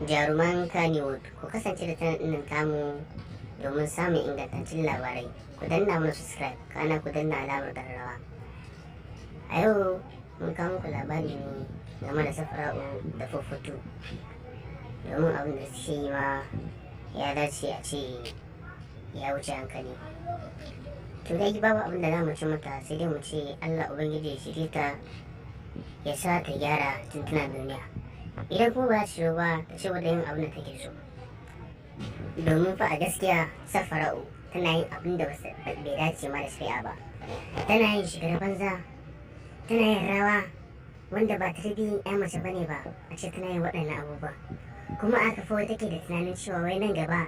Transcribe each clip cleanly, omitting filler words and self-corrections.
jaruman Kannywood, ku kasance da channel ɗin tamu domin samun ingantaccen labarai. Ku danna mana subscribe, kana ku danna alamar ƙararrawa. A yau mun kawo muku labari ne game da Safara'u da Fuffutu, domin abin da suke yi ma ya dace a ce ya wuce hankali. To dai babu abin da za mu ci mata sai dai mu ce Allah Ubangiji ya shirye ta, ya sa ta gyara tuntuna duniya. Idan kuma ba ta ba ta ce wadda yin abin da take so, domin fa a gaskiya Safara'u tana yin abin da bai dace ma da shari'a ba. Tana yin shigar banza, tana yin rawa wanda ba tarbiyyar ya mace bane ba a ce tana yin waɗannan abubuwa. Kuma aka fa wai take da tunanin cewa wai nan gaba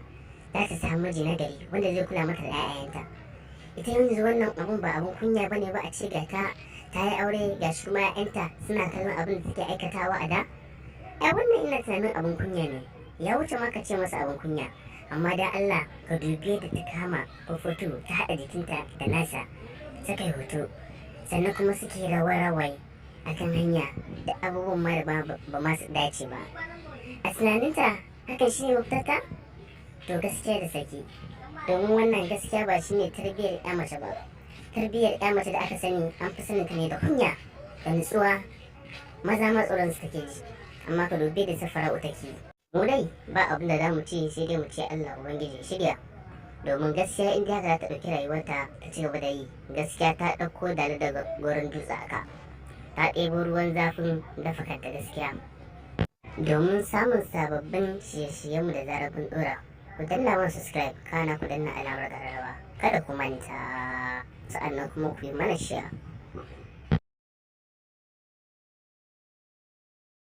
za ta samu miji na gari wanda zai kula mata da 'ya'yanta. Ita yanzu wannan abun ba abun kunya bane ba a ce ga ta yi aure ga shi kuma 'ya'yanta suna kallon abin da take aikatawa a da. Ai wannan ina tunanin abun kunya ne, ya wuce ma ka ce masa abun kunya. Amma da Allah ka dubi da ta kama Fuffutu ta haɗa jikinta da nasa, suka yi hoto, sannan kuma suke rawai a kan hanya da abubuwan ma da ba ma su dace ba. A tunaninta hakan shi ne mafitarta? To gaskiya da saki, domin wannan gaskiya ba shi ne tarbiyyar 'ya mace ba. Tarbiyyar 'ya mace da aka sani an fi sanin ta ne da kunya da nutsuwa, maza ma tsoron su take ji. Amma ka dubi da Safara'u take. Mu dai ba abin da za mu ce sai dai mu ce Allah Ubangiji shirya, domin gaskiya in haka za ta ɗauki rayuwarta ta ci gaba da yi, gaskiya ta ɗauko dala daga goron dutse aka, ta ɗebo ruwan zafin dafa kanta gaskiya. Domin samun sababbin shirye-shiryenmu da zarar kun ɗora, ku danna mana subscribe, kana ku danna alamar ƙararrawa. Kada ku manta, sa'annan kuma ku yi mana share.